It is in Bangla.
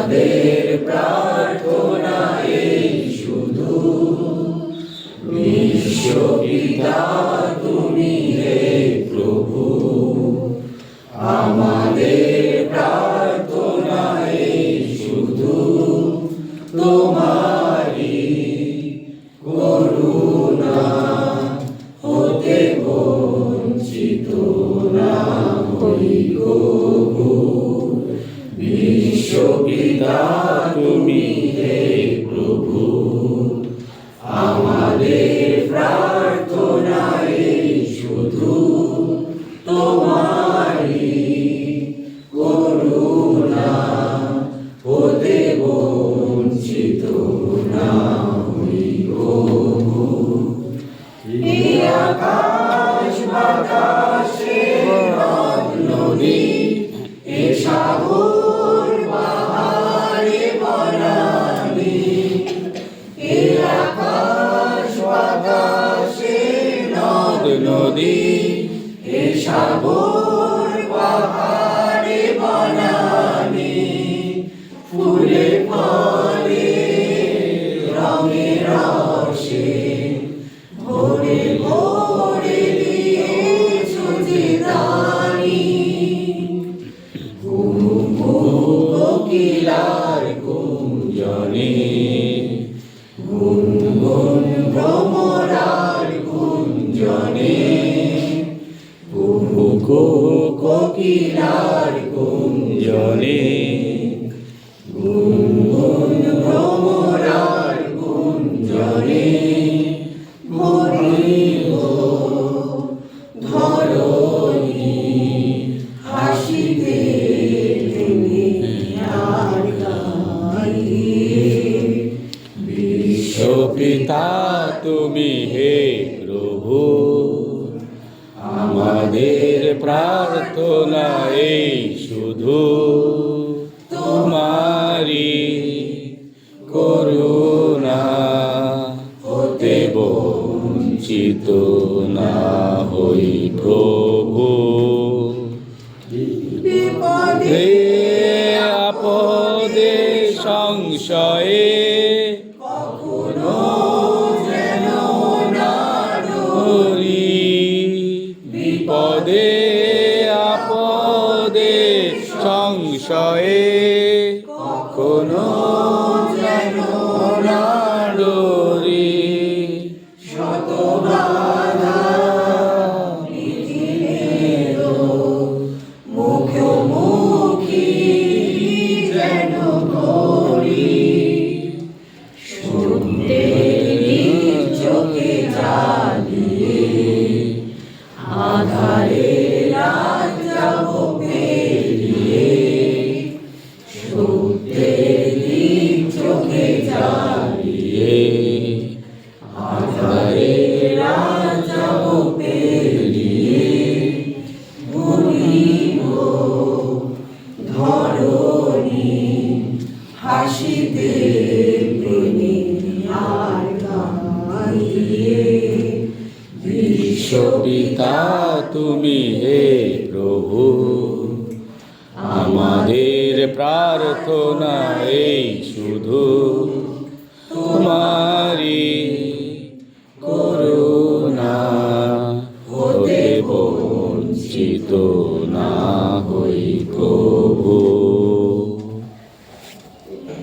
আমাদের প্রার্থনা এই শুধু, বিশ্বপিতা তুমি হে প্রভু। আমাদের প্রার্থনা এই শুধু, তোমারি করুণা হতে বঞ্চিত না হই কভু। বিশ্বপিতা তুমি হে প্রভু। আমাদের প্রার্থনা এই শুধু, তোমারি করুণা হতে বঞ্চিত না হই কভু। এই আকাশ বাতাসে নদ নদী, এ সাগর পাহাড়ে বনানী, এ আকাশ বাতাসে নদ নদী, এ সাগর পাহাড়ে বনানী, ফুলে ফলে রঙে রসে ভরে ভরে দিয়েছো যে দানি। ঘুম ঘুম কোকিলার গুঞ্জনে, গুনগুন ভ্রমরার গুঞ্জনে, কুহু কুহু কোকিলার গুঞ্জনে, গুনগুন ভ্রমরার গুঞ্জনে, ভরিব ধরণী হাসিতে তুমি আর গাইয়ে। বিশ্বপিতা তুমি হে প্রভু। আমাদের প্রার্থনা এই শুধু, তোমারি করুণা হতে বঞ্চিত না হই প্রভু। বিপদে আপদে সংশয়ে কখনো যেন না ডরি। বিপদে আপদে সংশয়ে কখনো যেন না ডরি। শত বাধা বিঘ্নেরও মুখোমুখি যেন করি। সত্যের চোখে জ্বালিয়ে আধারে রাত যাব পেরিয়ে। সত্যের চোখে জ্বালিয়ে আধারে রাত যাব পেরিয়ে। ভরিব ধরণী হাসিতে প্রেমী আর গাইয়ে। বিশ্বপিতা তুমি হে প্রভু। আমাদের প্রার্থনা এই শুধু, তোমারি করুণা হতে বঞ্চিত না হই প্রভু।